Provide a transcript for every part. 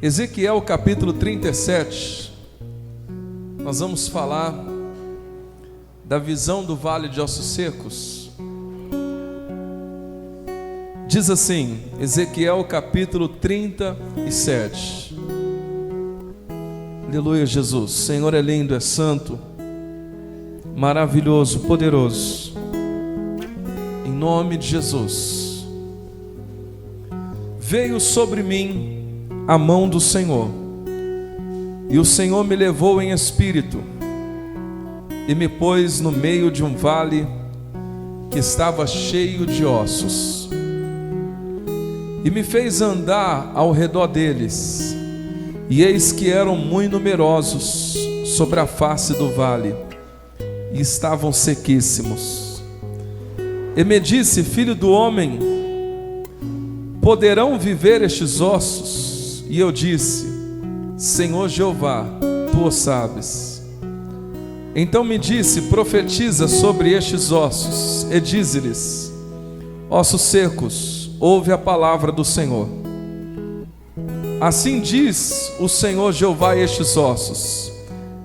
Ezequiel capítulo 37, nós vamos falar da visão do vale de ossos secos. Diz assim, Ezequiel capítulo 37. Aleluia, Jesus. O Senhor é lindo, é santo, maravilhoso, poderoso. Em nome de Jesus. Veio sobre mim a mão do Senhor, e o Senhor me levou em espírito e me pôs no meio de um vale que estava cheio de ossos, e me fez andar ao redor deles, e eis que eram muito numerosos sobre a face do vale, e estavam sequíssimos. E me disse: filho do homem, poderão viver estes ossos? E eu disse: Senhor Jeová, tu o sabes. Então me disse: profetiza sobre estes ossos, e dize-lhes: ossos secos, ouve a palavra do Senhor. Assim diz o Senhor Jeová a estes ossos: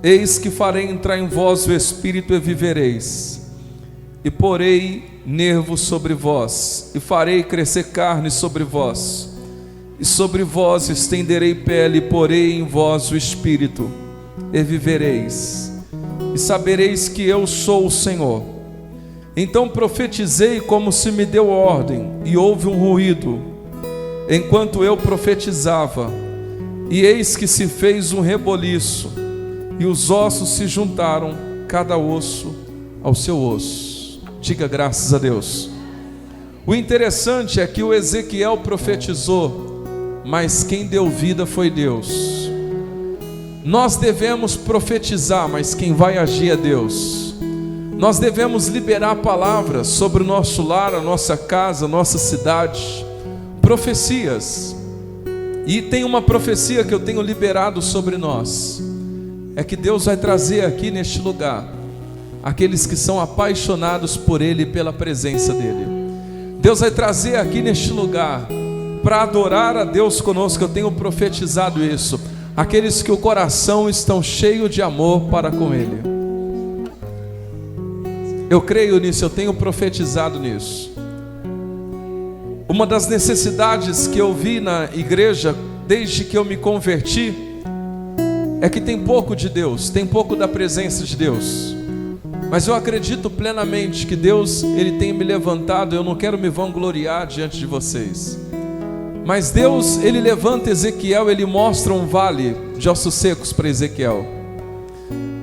eis que farei entrar em vós o espírito e vivereis, e porei nervos sobre vós, e farei crescer carne sobre vós, e sobre vós estenderei pele, e porei em vós o espírito, e vivereis, e sabereis que eu sou o Senhor. Então profetizei como se me deu ordem, e houve um ruído, enquanto eu profetizava, e eis que se fez um reboliço, e os ossos se juntaram, cada osso ao seu osso. Diga graças a Deus. O interessante é que o Ezequiel profetizou, mas quem deu vida foi Deus. Nós devemos profetizar, mas quem vai agir é Deus. Nós devemos liberar palavras sobre o nosso lar, a nossa casa, a nossa cidade, profecias. E tem uma profecia que eu tenho liberado sobre nós, é que Deus vai trazer aqui neste lugar aqueles que são apaixonados por Ele e pela presença dEle. Deus vai trazer aqui neste lugar para adorar a Deus conosco. Eu tenho profetizado isso, aqueles que o coração estão cheio de amor para com Ele. Eu creio nisso, eu tenho profetizado nisso. Uma das necessidades que eu vi na igreja desde que eu me converti é que tem pouco de Deus, tem pouco da presença de Deus. Mas eu acredito plenamente que Deus, Ele tem me levantado. Eu não quero me vangloriar diante de vocês, mas Deus, Ele levanta Ezequiel, Ele mostra um vale de ossos secos para Ezequiel.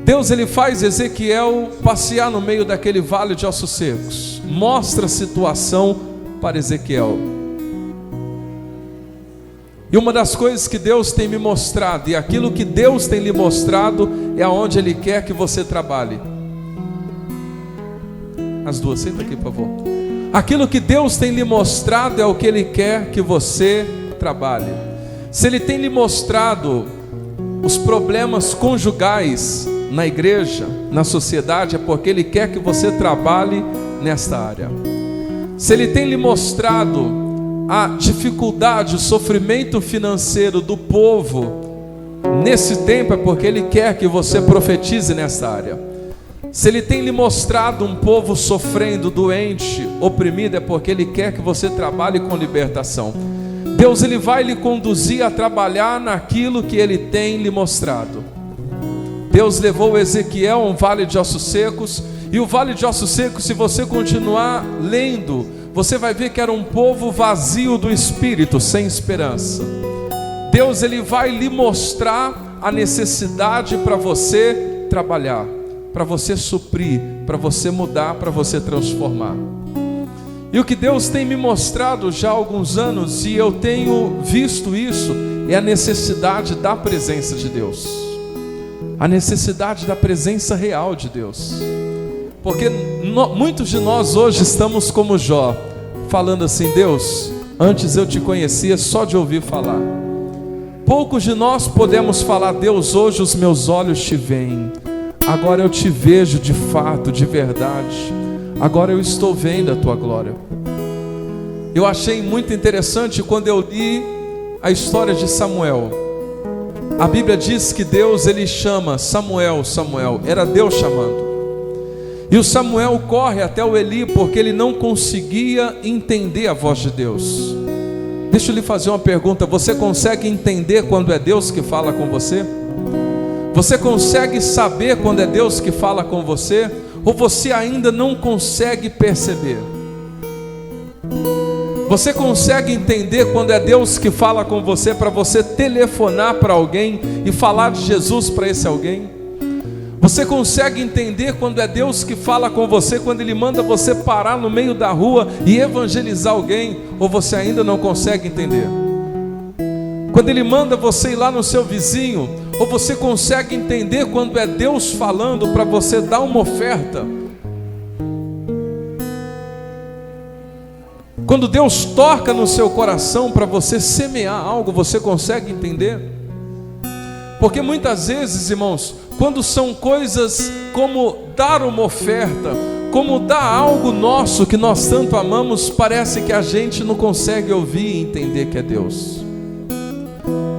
Deus, Ele faz Ezequiel passear no meio daquele vale de ossos secos, mostra a situação para Ezequiel. E uma das coisas que Deus tem me mostrado, e aquilo que Deus tem lhe mostrado, é aonde Ele quer que você trabalhe. As duas, senta aqui por favor. Aquilo que Deus tem lhe mostrado é o que Ele quer que você trabalhe. Se Ele tem lhe mostrado os problemas conjugais na igreja, na sociedade, é porque Ele quer que você trabalhe nesta área. Se Ele tem lhe mostrado a dificuldade, o sofrimento financeiro do povo nesse tempo, é porque Ele quer que você profetize nessa área. Se Ele tem lhe mostrado um povo sofrendo, doente, oprimido, é porque Ele quer que você trabalhe com libertação. Deus, Ele vai lhe conduzir a trabalhar naquilo que Ele tem lhe mostrado. Deus levou Ezequiel a um vale de ossos secos, e o vale de ossos secos, se você continuar lendo, você vai ver que era um povo vazio do espírito, sem esperança. Deus, Ele vai lhe mostrar a necessidade para você trabalhar, para você suprir, para você mudar, para você transformar. E o que Deus tem me mostrado já há alguns anos, e eu tenho visto isso, é a necessidade da presença de Deus, a necessidade da presença real de Deus. Porque muitos de nós hoje estamos como Jó, falando assim: Deus, antes eu te conhecia só de ouvir falar. Poucos de nós podemos falar: Deus, hoje os meus olhos te veem, agora eu te vejo de fato, de verdade, agora eu estou vendo a tua glória. Eu achei muito interessante quando eu li a história de Samuel. A Bíblia diz que Deus, ele chama Samuel, Samuel, era Deus chamando. E o Samuel corre até o Eli porque ele não conseguia entender a voz de Deus. Deixa eu lhe fazer uma pergunta: você consegue entender quando é Deus que fala com você? Você consegue saber quando é Deus que fala com você? Ou você ainda não consegue perceber? Você consegue entender quando é Deus que fala com você para você telefonar para alguém e falar de Jesus para esse alguém? Você consegue entender quando é Deus que fala com você, quando Ele manda você parar no meio da rua e evangelizar alguém? Ou você ainda não consegue entender? Quando Ele manda você ir lá no seu vizinho, ou você consegue entender quando é Deus falando para você dar uma oferta? Quando Deus toca no seu coração para você semear algo, você consegue entender? Porque muitas vezes, irmãos, quando são coisas como dar uma oferta, como dar algo nosso que nós tanto amamos, parece que a gente não consegue ouvir e entender que é Deus.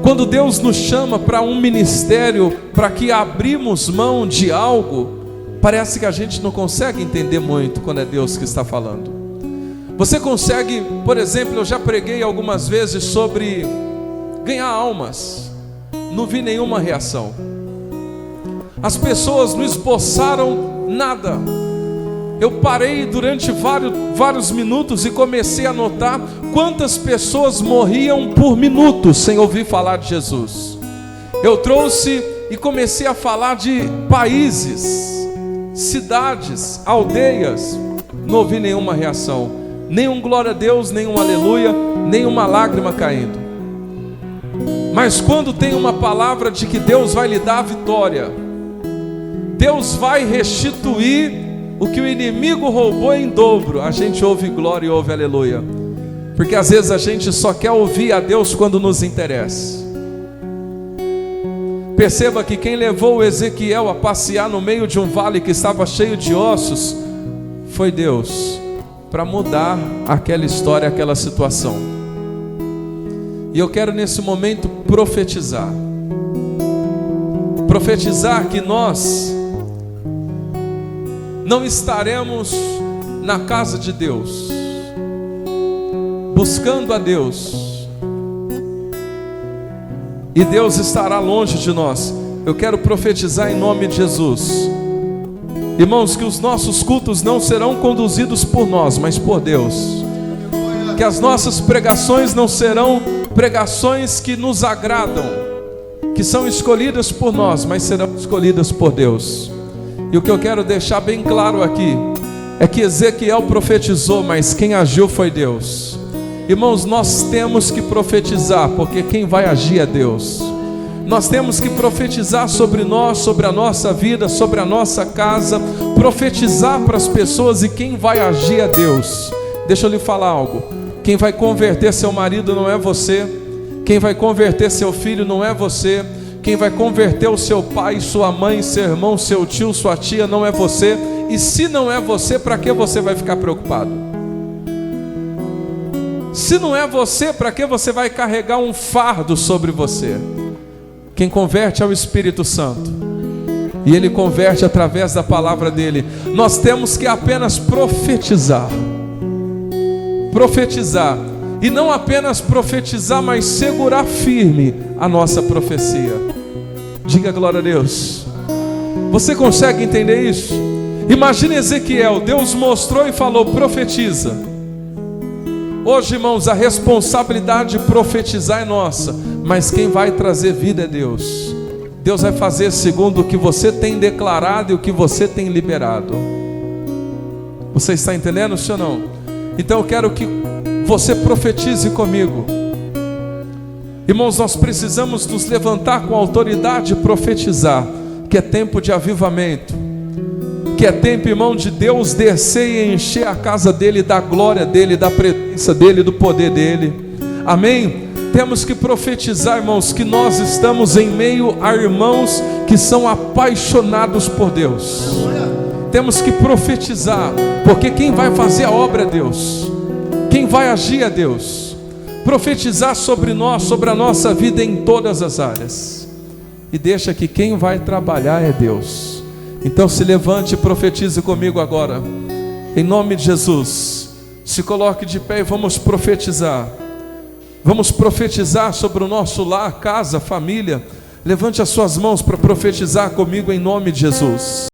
Quando Deus nos chama para um ministério, para que abrimos mão de algo, parece que a gente não consegue entender muito quando é Deus que está falando. Você consegue, por exemplo, eu já preguei algumas vezes sobre ganhar almas, não vi nenhuma reação. As pessoas não esboçaram nada. Eu parei durante vários minutos e comecei a notar quantas pessoas morriam por minuto sem ouvir falar de Jesus. Eu trouxe e comecei a falar de países, cidades, aldeias, não ouvi nenhuma reação, nenhum glória a Deus, nenhum aleluia, nenhuma lágrima caindo. Mas quando tem uma palavra de que Deus vai lhe dar a vitória, Deus vai restituir o que o inimigo roubou em dobro, a gente ouve glória e ouve aleluia. Porque às vezes a gente só quer ouvir a Deus quando nos interessa. Perceba que quem levou o Ezequiel a passear no meio de um vale que estava cheio de ossos foi Deus, para mudar aquela história, aquela situação. E eu quero nesse momento profetizar que nós não estaremos na casa de Deus, buscando a Deus, e Deus estará longe de nós. Eu quero profetizar em nome de Jesus, irmãos, que os nossos cultos não serão conduzidos por nós, mas por Deus. Que as nossas pregações não serão pregações que nos agradam, que são escolhidas por nós, mas serão escolhidas por Deus. E o que eu quero deixar bem claro aqui é que Ezequiel profetizou, mas quem agiu foi Deus. Irmãos, nós temos que profetizar, porque quem vai agir é Deus. Nós temos que profetizar sobre nós, sobre a nossa vida, sobre a nossa casa, profetizar para as pessoas, e quem vai agir é Deus. Deixa eu lhe falar algo: quem vai converter seu marido não é você, quem vai converter seu filho não é você, quem vai converter o seu pai, sua mãe, seu irmão, seu tio, sua tia não é você. E se não é você, para que você vai ficar preocupado? Se não é você, para que você vai carregar um fardo sobre você? Quem converte é o Espírito Santo, e Ele converte através da palavra dEle. Nós temos que apenas profetizar, e não apenas profetizar, mas segurar firme a nossa profecia. Diga glória a Deus. Você consegue entender isso? Imagine Ezequiel, Deus mostrou e falou: profetiza. Hoje, irmãos, a responsabilidade de profetizar é nossa, mas quem vai trazer vida é Deus. Deus vai fazer segundo o que você tem declarado e o que você tem liberado. Você está entendendo, sim ou não? Então eu quero que você profetize comigo. Irmãos, nós precisamos nos levantar com autoridade e profetizar que é tempo de avivamento, que é tempo, irmão, de Deus descer e encher a casa dEle da glória dEle, da presença dEle, do poder dEle. Amém? Temos que profetizar, irmãos, que nós estamos em meio a irmãos que são apaixonados por Deus. Temos que profetizar, porque quem vai fazer a obra é Deus, quem vai agir é Deus. Profetizar sobre nós, sobre a nossa vida em todas as áreas. e deixa que quem vai trabalhar é Deus. Então se levante e profetize comigo agora, em nome de Jesus. Se coloque de pé e vamos profetizar. Vamos profetizar sobre o nosso lar, casa, família. Levante as suas mãos para profetizar comigo em nome de Jesus.